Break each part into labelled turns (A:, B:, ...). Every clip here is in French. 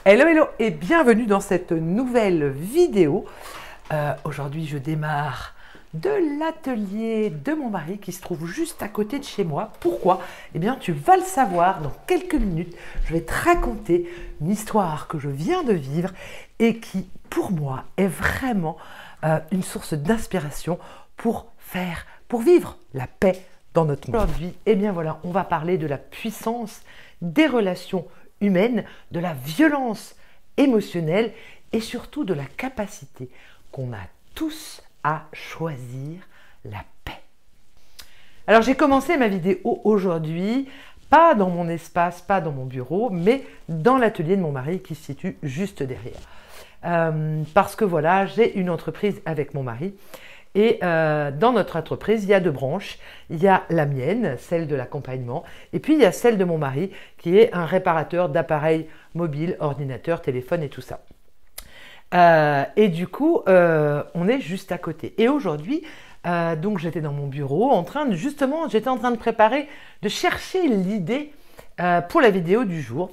A: Hello, hello et bienvenue dans cette nouvelle vidéo. Aujourd'hui, je démarre de l'atelier de mon mari qui se trouve juste à côté de chez moi. Pourquoi? Eh bien, tu vas le savoir dans quelques minutes. Je vais te raconter une histoire que je viens de vivre et qui, pour moi, est vraiment une source d'inspiration pour vivre la paix dans notre monde. Aujourd'hui, eh bien voilà, on va parler de la puissance des relations humaine, de la violence émotionnelle et surtout de la capacité qu'on a tous à choisir la paix. Alors j'ai commencé ma vidéo aujourd'hui, pas dans mon espace, pas dans mon bureau, mais dans l'atelier de mon mari qui se situe juste derrière. Parce que voilà, j'ai une entreprise avec mon mari. Et dans notre entreprise, il y a deux branches. Il y a la mienne, celle de l'accompagnement, et puis il y a celle de mon mari, qui est un réparateur d'appareils mobiles, ordinateurs, téléphones et tout ça. Et du coup, on est juste à côté. Et aujourd'hui, donc j'étais dans mon bureau, j'étais en train de préparer, de chercher l'idée pour la vidéo du jour.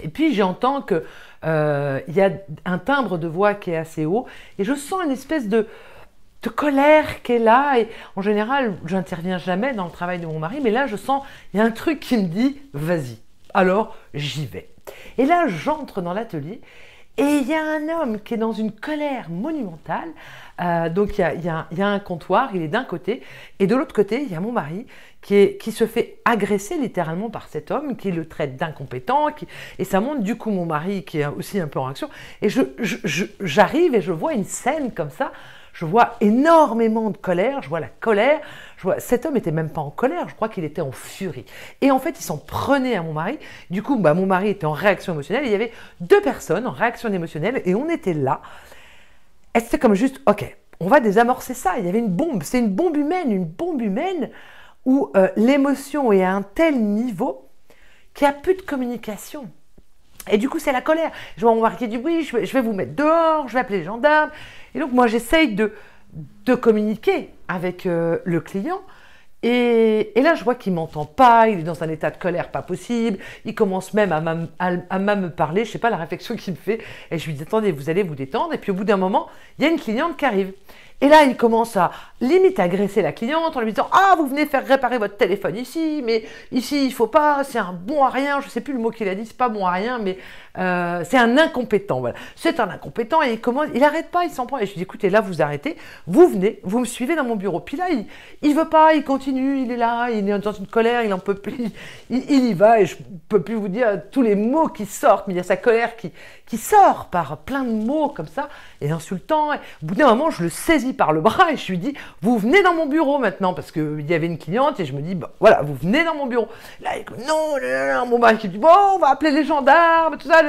A: Et puis j'entends que il y a un timbre de voix qui est assez haut, et je sens une espèce de colère qui est là, et en général je n'interviens jamais dans le travail de mon mari, mais là je sens, il y a un truc qui me dit vas-y, alors j'y vais. Et là j'entre dans l'atelier et il y a un homme qui est dans une colère monumentale. Donc il y a un comptoir, il est d'un côté, et de l'autre côté il y a mon mari qui se fait agresser littéralement par cet homme, qui le traite d'incompétent, et ça montre du coup mon mari qui est aussi un peu en réaction, et j'arrive et je vois une scène comme ça. Je vois énormément de colère, je vois la colère, cet homme n'était même pas en colère, je crois qu'il était en furie. Et en fait, il s'en prenait à mon mari. Du coup, mon mari était en réaction émotionnelle, il y avait deux personnes en réaction émotionnelle, et on était là. Et c'était comme juste, ok, on va désamorcer ça. Il y avait une bombe, c'est une bombe humaine où l'émotion est à un tel niveau qu'il n'y a plus de communication. Et du coup, c'est la colère. Je vois mon mari qui dit oui, je vais vous mettre dehors, je vais appeler les gendarmes. Et donc, moi, j'essaye de communiquer avec le client. Et là, je vois qu'il ne m'entend pas, il est dans un état de colère pas possible. Il commence même à me parler, je ne sais pas la réflexion qu'il me fait. Et je lui dis, attendez, vous allez vous détendre. Et puis, au bout d'un moment, il y a une cliente qui arrive. Et là, il commence à limite agresser la cliente en lui disant « Ah, vous venez faire réparer votre téléphone ici, mais ici, il ne faut pas, c'est un bon à rien. » Je ne sais plus le mot qu'il a dit, c'est pas bon à rien, mais c'est un incompétent. Voilà. C'est un incompétent et il n'arrête pas, il s'en prend. Et je lui dis « Écoutez, là, vous arrêtez, vous venez, vous me suivez dans mon bureau. » Puis là, il ne veut pas, il continue, il est là, il est dans une colère, il n'en peut plus, il y va et je ne peux plus vous dire tous les mots qui sortent, mais il y a sa colère qui sort par plein de mots comme ça, et insultant. Et au bout d'un moment, je le saisis par le bras et je lui dis « Vous venez dans mon bureau maintenant » parce qu'il y avait une cliente et je me dis bah, « Voilà, vous venez dans mon bureau. » Là, il dit « Non, mon mari qui dit « Bon, on va appeler les gendarmes, tout ça. »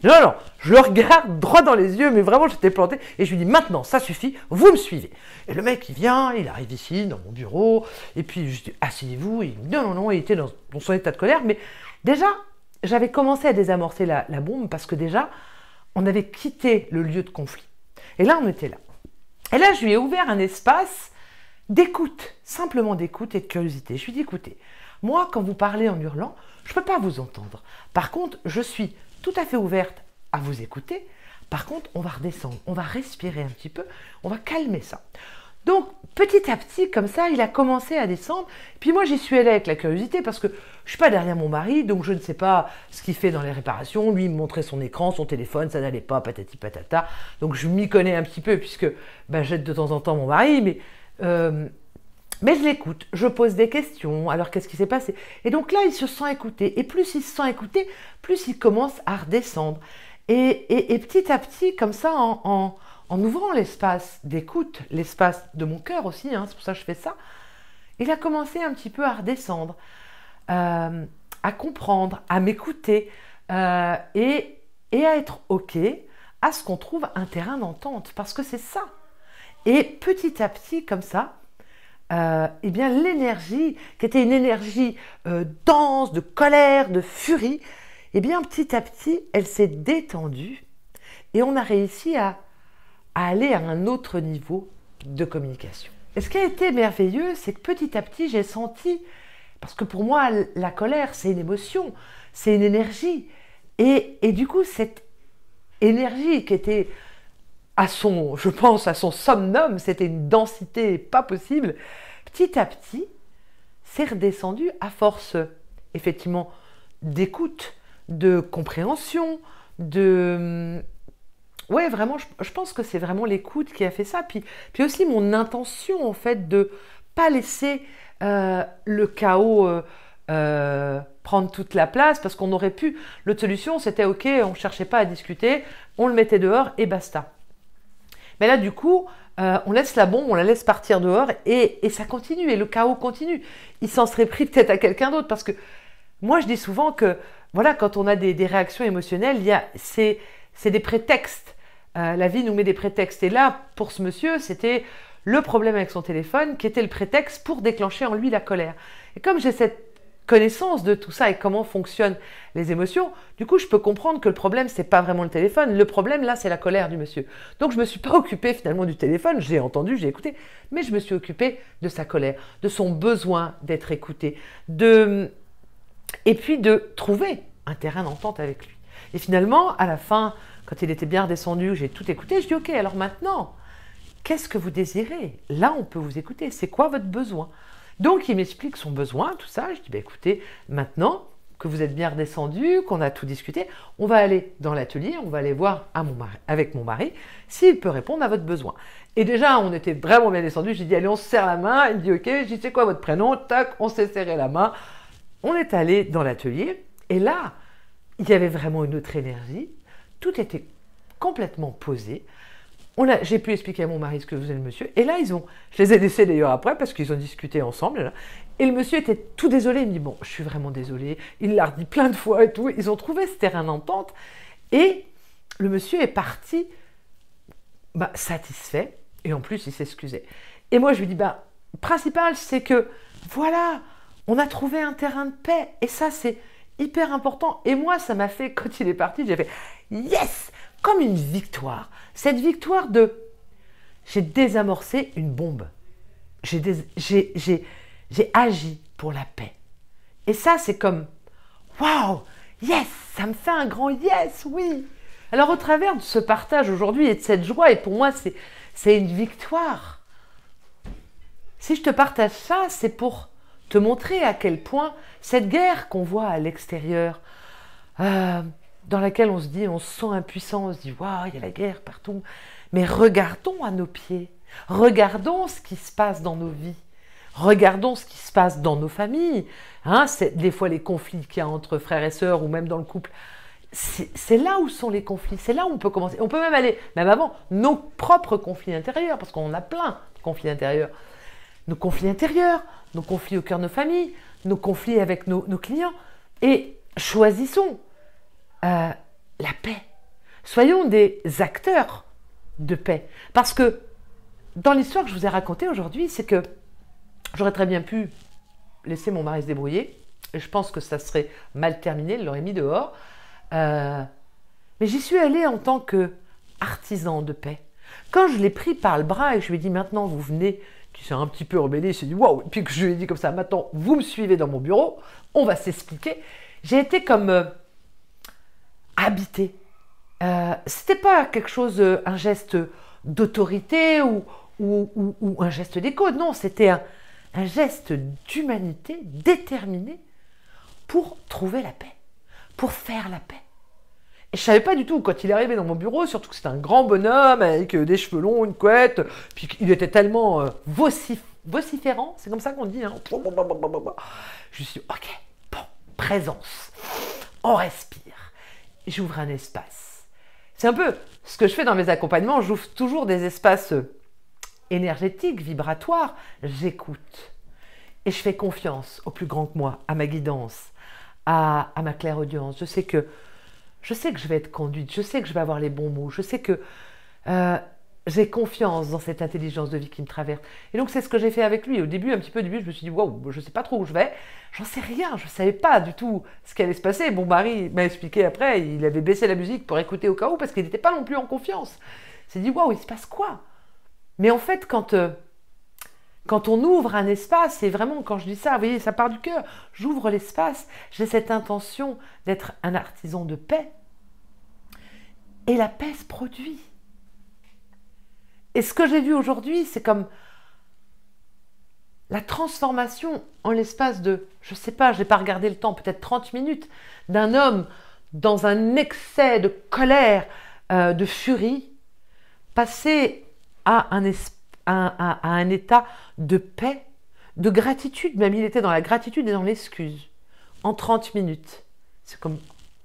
A: Non, je le regarde droit dans les yeux, mais vraiment, j'étais plantée et je lui dis « Maintenant, ça suffit, vous me suivez. » Et le mec, il vient, il arrive ici, dans mon bureau, et puis je dis « Asseyez-vous. » Et il me dit « Non, il était dans son état de colère. » Mais déjà, j'avais commencé à désamorcer la bombe parce que déjà, on avait quitté le lieu de conflit. Et là, on était là. Et là, je lui ai ouvert un espace d'écoute, simplement d'écoute et de curiosité. Je lui ai dit, écoutez, moi, quand vous parlez en hurlant, je ne peux pas vous entendre. Par contre, je suis tout à fait ouverte à vous écouter. Par contre, on va redescendre, on va respirer un petit peu, on va calmer ça. Donc, petit à petit, comme ça, il a commencé à descendre. Puis moi, j'y suis allée avec la curiosité parce que je ne suis pas derrière mon mari, donc je ne sais pas ce qu'il fait dans les réparations. Lui, il me montrait son écran, son téléphone, ça n'allait pas, patati patata. Donc, je m'y connais un petit peu puisque j'aide de temps en temps mon mari, mais je l'écoute, je pose des questions. Alors, qu'est-ce qui s'est passé? Et donc là, il se sent écouté. Et plus il se sent écouté, plus il commence à redescendre. Et petit à petit, comme ça, en ouvrant l'espace d'écoute, l'espace de mon cœur aussi, c'est pour ça que je fais ça, il a commencé un petit peu à redescendre, à comprendre, à m'écouter et à être OK à ce qu'on trouve un terrain d'entente, parce que c'est ça. Et petit à petit, comme ça, eh bien l'énergie, qui était une énergie dense, de colère, de furie, eh bien petit à petit, elle s'est détendue et on a réussi à aller à un autre niveau de communication. Et ce qui a été merveilleux, c'est que petit à petit, j'ai senti, parce que pour moi, la colère, c'est une émotion, c'est une énergie. Et du coup, cette énergie qui était à son, je pense, à son summum, c'était une densité pas possible, petit à petit, c'est redescendu à force, effectivement, d'écoute, de compréhension, de... Ouais, vraiment, je pense que c'est vraiment l'écoute qui a fait ça. Puis aussi mon intention, en fait, de pas laisser le chaos prendre toute la place, parce qu'on aurait pu... L'autre solution, c'était, ok, on ne cherchait pas à discuter, on le mettait dehors et basta. Mais là, du coup, on laisse la bombe, on la laisse partir dehors et ça continue, et le chaos continue. Il s'en serait pris peut-être à quelqu'un d'autre, parce que moi, je dis souvent que, voilà, quand on a des réactions émotionnelles, c'est des prétextes. La vie nous met des prétextes. Et là, pour ce monsieur, c'était le problème avec son téléphone qui était le prétexte pour déclencher en lui la colère. Et comme j'ai cette connaissance de tout ça et comment fonctionnent les émotions, du coup, je peux comprendre que le problème, c'est pas vraiment le téléphone. Le problème, là, c'est la colère du monsieur. Donc, je me suis pas occupée finalement du téléphone. J'ai entendu, j'ai écouté, mais je me suis occupée de sa colère, de son besoin d'être écouté, et puis de trouver un terrain d'entente avec lui. Et finalement, à la fin, quand il était bien redescendu, j'ai tout écouté, je dis ok, alors maintenant, qu'est-ce que vous désirez? Là, on peut vous écouter, c'est quoi votre besoin? Donc, il m'explique son besoin, tout ça, je dis écoutez, maintenant que vous êtes bien redescendu, qu'on a tout discuté, on va aller dans l'atelier, on va aller voir avec mon mari s'il peut répondre à votre besoin. Et déjà, on était vraiment bien descendu, j'ai dit allez, on se serre la main, il me dit ok, je dis c'est quoi votre prénom? Tac, on s'est serré la main, on est allé dans l'atelier, et là, il y avait vraiment une autre énergie. Tout était complètement posé. J'ai pu expliquer à mon mari ce que faisait le monsieur. Et là, je les ai laissés d'ailleurs après parce qu'ils ont discuté ensemble. Là. Et le monsieur était tout désolé. Il me dit, bon, je suis vraiment désolé. Il l'a redit plein de fois et tout. Ils ont trouvé ce terrain d'entente. Et le monsieur est parti satisfait. Et en plus, il s'excusait. Et moi, je lui dis, le principal, c'est que, voilà, on a trouvé un terrain de paix. Et ça, c'est hyper important. Et moi, ça m'a fait, quand il est parti, j'ai fait yes, comme une victoire. Cette victoire j'ai désamorcé une bombe. J'ai agi pour la paix. Et ça, c'est comme waouh, yes, ça me fait un grand yes, oui. Alors, au travers de ce partage aujourd'hui et de cette joie, et pour moi, c'est une victoire. Si je te partage ça, c'est pour te montrer à quel point cette guerre qu'on voit à l'extérieur, dans laquelle on se sent impuissant, on se dit « Waouh, il y a la guerre partout ». Mais regardons à nos pieds, regardons ce qui se passe dans nos vies, regardons ce qui se passe dans nos familles. C'est des fois les conflits qu'il y a entre frères et sœurs ou même dans le couple. C'est là où sont les conflits, c'est là où on peut commencer. On peut même aller, même avant, nos propres conflits intérieurs, parce qu'on en a plein de conflits intérieurs. Nos conflits intérieurs, nos conflits au cœur de nos familles, nos conflits avec nos clients. Et choisissons la paix. Soyons des acteurs de paix. Parce que dans l'histoire que je vous ai racontée aujourd'hui, c'est que j'aurais très bien pu laisser mon mari se débrouiller. Et je pense que ça serait mal terminé, il l'aurait mis dehors. Mais j'y suis allée en tant qu'artisan de paix. Quand je l'ai pris par le bras et je lui ai dit maintenant vous venez, qui s'est un petit peu rebellé, il s'est dit waouh, et puis que je lui ai dit comme ça, maintenant vous me suivez dans mon bureau, on va s'expliquer. J'ai été comme habitée. C'était pas quelque chose, un geste d'autorité ou un geste d'écho, non, c'était un geste d'humanité déterminé pour trouver la paix, pour faire la paix. Et je savais pas du tout, quand il est arrivé dans mon bureau, surtout que c'était un grand bonhomme avec des cheveux longs, une couette, puis il était tellement vociférant, c'est comme ça qu'on dit, hein. Je me suis dit, ok, bon, présence, on respire, j'ouvre un espace. C'est un peu ce que je fais dans mes accompagnements, j'ouvre toujours des espaces énergétiques, vibratoires, j'écoute. Et je fais confiance au plus grand que moi, à ma guidance, à ma clairaudience. Je sais que je vais être conduite, je sais que je vais avoir les bons mots, je sais que j'ai confiance dans cette intelligence de vie qui me traverse. Et donc c'est ce que j'ai fait avec lui. Au début, un petit peu au début, je me suis dit, waouh, je ne sais pas trop où je vais, j'en sais rien, je ne savais pas du tout ce qui allait se passer. Mon mari m'a expliqué après, il avait baissé la musique pour écouter au cas où, parce qu'il n'était pas non plus en confiance. Il s'est dit, waouh, il se passe quoi? Mais en fait, quand on ouvre un espace, et vraiment quand je dis ça, vous voyez, ça part du cœur, j'ouvre l'espace, j'ai cette intention d'être un artisan de paix. Et la paix se produit. Et ce que j'ai vu aujourd'hui, c'est comme la transformation en l'espace de, je ne sais pas, je n'ai pas regardé le temps, peut-être 30 minutes, d'un homme dans un excès de colère, de furie, passer à un état de paix, de gratitude. Même il était dans la gratitude et dans l'excuse, en 30 minutes. C'est comme,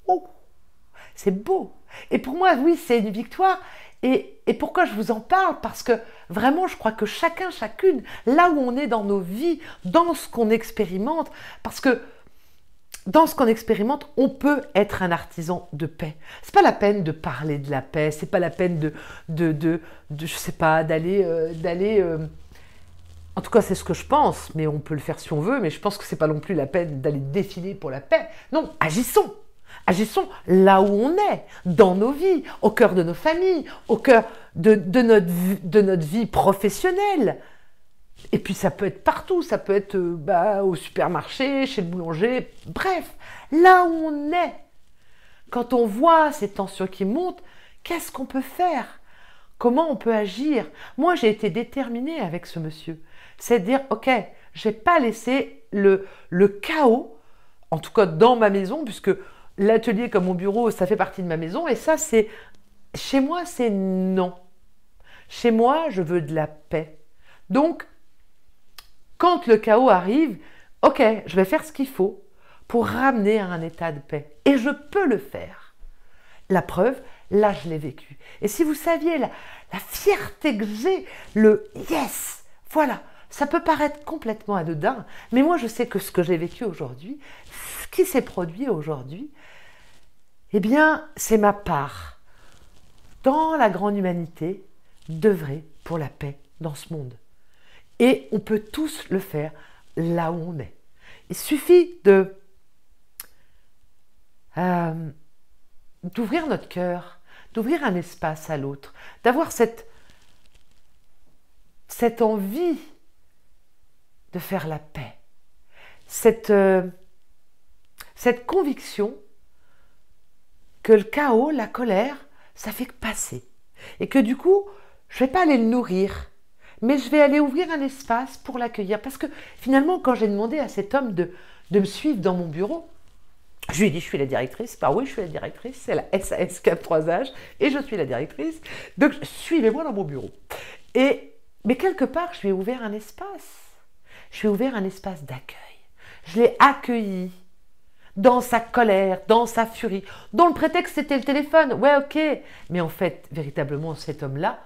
A: oh, c'est beau. Et pour moi, oui, c'est une victoire. Et pourquoi je vous en parle? Parce que vraiment, je crois que chacun, chacune, là où on est dans nos vies, dans ce qu'on expérimente, parce que dans ce qu'on expérimente, on peut être un artisan de paix. C'est pas la peine de parler de la paix, c'est pas la peine je sais pas, d'aller, en tout cas, c'est ce que je pense, mais on peut le faire si on veut, mais je pense que c'est pas non plus la peine d'aller défiler pour la paix. Non, agissons. Agissons là où on est, dans nos vies, au cœur de nos familles, au cœur de notre vie professionnelle. Et puis ça peut être partout, ça peut être au supermarché, chez le boulanger, bref, là où on est. Quand on voit ces tensions qui montent, qu'est-ce qu'on peut faire? Comment on peut agir? Moi, j'ai été déterminée avec ce monsieur. C'est de dire, ok, je n'ai pas laissé le chaos, en tout cas dans ma maison, puisque l'atelier comme mon bureau, ça fait partie de ma maison, et ça, c'est, chez moi, c'est non. Chez moi, je veux de la paix. Donc, quand le chaos arrive, ok, je vais faire ce qu'il faut pour ramener à un état de paix. Et je peux le faire. La preuve, là, je l'ai vécu. Et si vous saviez la fierté que j'ai, le yes, voilà, ça peut paraître complètement anodin, mais moi, je sais que ce que j'ai vécu aujourd'hui, ce qui s'est produit aujourd'hui, eh bien, c'est ma part dans la grande humanité d'œuvrer pour la paix dans ce monde. Et on peut tous le faire là où on est. Il suffit d'ouvrir notre cœur, d'ouvrir un espace à l'autre, d'avoir cette envie de faire la paix, cette conviction que le chaos, la colère, ça fait que passer. Et que du coup, je ne vais pas aller le nourrir, mais je vais aller ouvrir un espace pour l'accueillir. Parce que finalement, quand j'ai demandé à cet homme de me suivre dans mon bureau, je lui ai dit, je suis la directrice. Bah oui, je suis la directrice, c'est la SAS 4-3H et je suis la directrice. Donc, suivez-moi dans mon bureau. Mais quelque part, je lui ai ouvert un espace. Je lui ai ouvert un espace d'accueil. Je l'ai accueilli dans sa colère, dans sa furie, dont le prétexte c'était le téléphone. Ouais, ok. Mais en fait, véritablement, cet homme-là,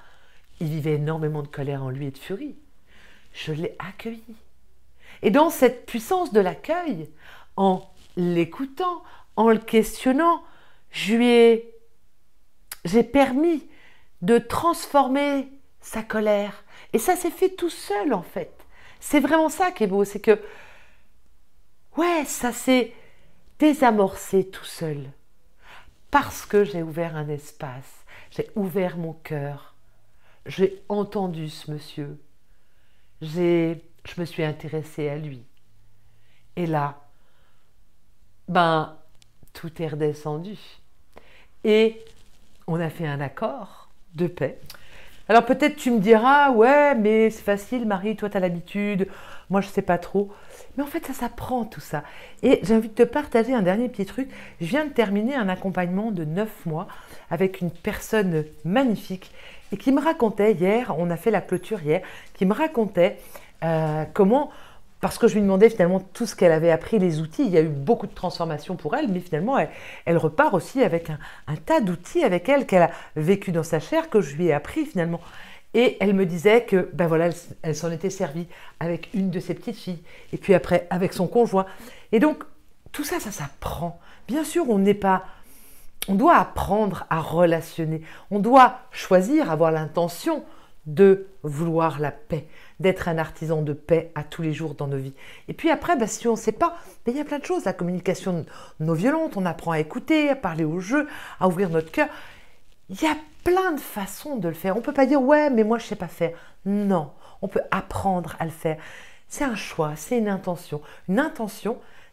A: il vivait énormément de colère en lui et de furie. Je l'ai accueilli. Et dans cette puissance de l'accueil, en l'écoutant, en le questionnant, j'ai permis de transformer sa colère. Et ça s'est fait tout seul, en fait. C'est vraiment ça qui est beau, c'est que, ouais, ça s'est désamorcé tout seul. Parce que j'ai ouvert un espace, j'ai ouvert mon cœur, j'ai entendu ce monsieur, je me suis intéressée à lui. Et là, tout est redescendu. Et on a fait un accord de paix. Alors peut-être tu me diras, ouais, mais c'est facile, Marie, toi tu as l'habitude, moi je ne sais pas trop. Mais en fait, ça s'apprend tout ça. Et j'ai envie de te partager un dernier petit truc. Je viens de terminer un accompagnement de 9 mois avec une personne magnifique et qui me racontait hier, on a fait la clôture hier, qui me racontait comment, parce que je lui demandais finalement tout ce qu'elle avait appris, les outils, il y a eu beaucoup de transformations pour elle, mais finalement elle repart aussi avec un tas d'outils avec elle qu'elle a vécu dans sa chair, que je lui ai appris finalement. Et elle me disait que, voilà, elle s'en était servie avec une de ses petites filles, et puis après avec son conjoint. Et donc, tout ça, ça s'apprend. Bien sûr, on doit apprendre à relationner. On doit choisir, avoir l'intention de vouloir la paix, d'être un artisan de paix à tous les jours dans nos vies. Et puis après, si on ne sait pas, il y a plein de choses. La communication non violente, on apprend à écouter, à parler au jeu, à ouvrir notre cœur. Il y a plein de façons de le faire. On ne peut pas dire « ouais, mais moi je ne sais pas faire ». Non, on peut apprendre à le faire. C'est un choix, c'est une intention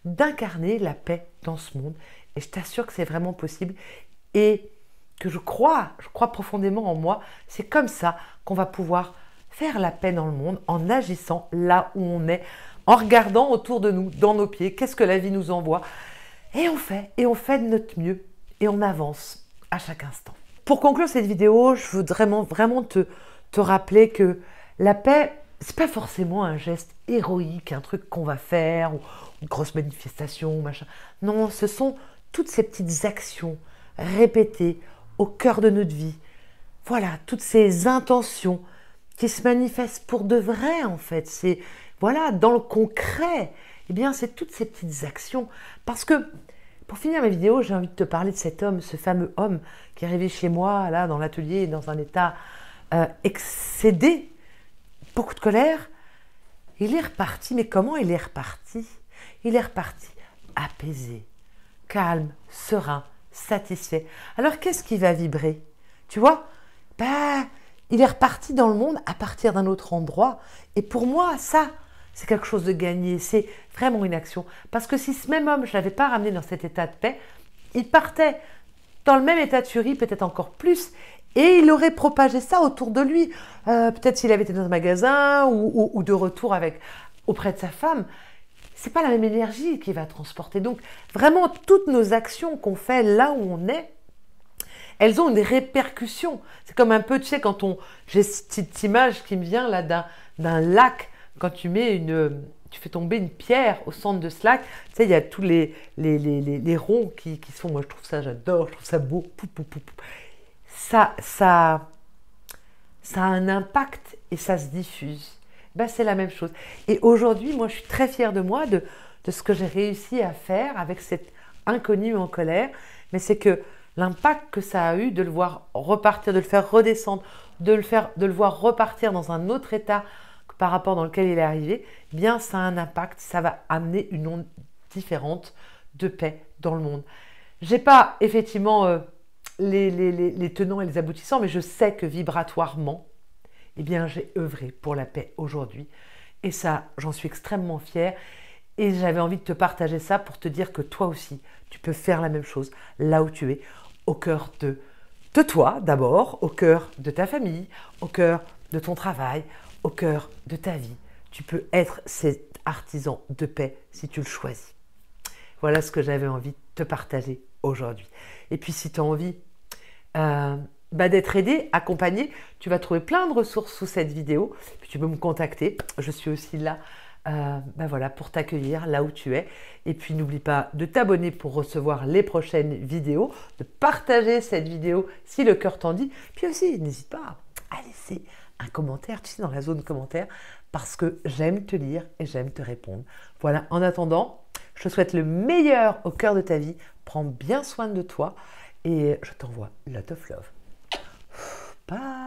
A: d'incarner la paix dans ce monde. Et je t'assure que c'est vraiment possible. Et que je crois profondément en moi. C'est comme ça qu'on va pouvoir faire la paix dans le monde en agissant là où on est, en regardant autour de nous, dans nos pieds, qu'est-ce que la vie nous envoie. Et on fait de notre mieux et on avance à chaque instant. Pour conclure cette vidéo, je voudrais vraiment te rappeler que la paix, c'est pas forcément un geste héroïque, un truc qu'on va faire, ou une grosse manifestation, machin. Non, ce sont toutes ces petites actions répétées au cœur de notre vie. Voilà, toutes ces intentions qui se manifestent pour de vrai, en fait. C'est, voilà, dans le concret, eh bien, c'est toutes ces petites actions. Parce que, pour finir ma vidéo, j'ai envie de te parler de cet homme, ce fameux homme qui est arrivé chez moi, là, dans l'atelier, dans un état excédé, beaucoup de colère. Il est reparti, mais comment il est reparti? Il est reparti apaisé, calme, serein, satisfait. Alors, qu'est-ce qui va vibrer? Tu vois? Il est reparti dans le monde à partir d'un autre endroit. Et pour moi, ça, c'est quelque chose de gagné. C'est vraiment une action. Parce que si ce même homme, je ne l'avais pas ramené dans cet état de paix, il partait dans le même état de furie, peut-être encore plus, et il aurait propagé ça autour de lui. Peut-être s'il avait été dans un magasin ou de retour auprès de sa femme. C'est pas la même énergie qui va transporter. Donc, vraiment, toutes nos actions qu'on fait là où on est, elles ont une répercussion. C'est comme un peu, tu sais, j'ai cette petite image qui me vient là d'un lac, quand tu fais tomber une pierre au centre de ce lac, tu sais, il y a tous les ronds qui sont, moi je trouve ça, j'adore, je trouve ça beau. Ça a un impact et ça se diffuse. C'est la même chose. Et aujourd'hui, moi je suis très fière de moi, de ce que j'ai réussi à faire avec cet inconnu en colère, mais c'est que l'impact que ça a eu de le voir repartir, de le faire redescendre, de le voir repartir dans un autre état par rapport dans lequel il est arrivé, eh bien ça a un impact, ça va amener une onde différente de paix dans le monde. J'ai pas effectivement les tenants et les aboutissants, mais je sais que vibratoirement, eh bien j'ai œuvré pour la paix aujourd'hui. Et ça, j'en suis extrêmement fière. Et j'avais envie de te partager ça pour te dire que toi aussi, tu peux faire la même chose là où tu es, au cœur de toi d'abord, au cœur de ta famille, au cœur de ton travail, au cœur de ta vie. Tu peux être cet artisan de paix si tu le choisis. Voilà ce que j'avais envie de te partager aujourd'hui. Et puis si tu as envie d'être aidé, accompagné, tu vas trouver plein de ressources sous cette vidéo. Puis tu peux me contacter, je suis aussi là voilà, pour t'accueillir là où tu es. Et puis n'oublie pas de t'abonner pour recevoir les prochaines vidéos, de partager cette vidéo si le cœur t'en dit. Puis aussi, n'hésite pas à laisser un commentaire, tu sais, dans la zone commentaire, parce que j'aime te lire et j'aime te répondre. Voilà, en attendant, je te souhaite le meilleur au cœur de ta vie. Prends bien soin de toi et je t'envoie lot of love. Bye.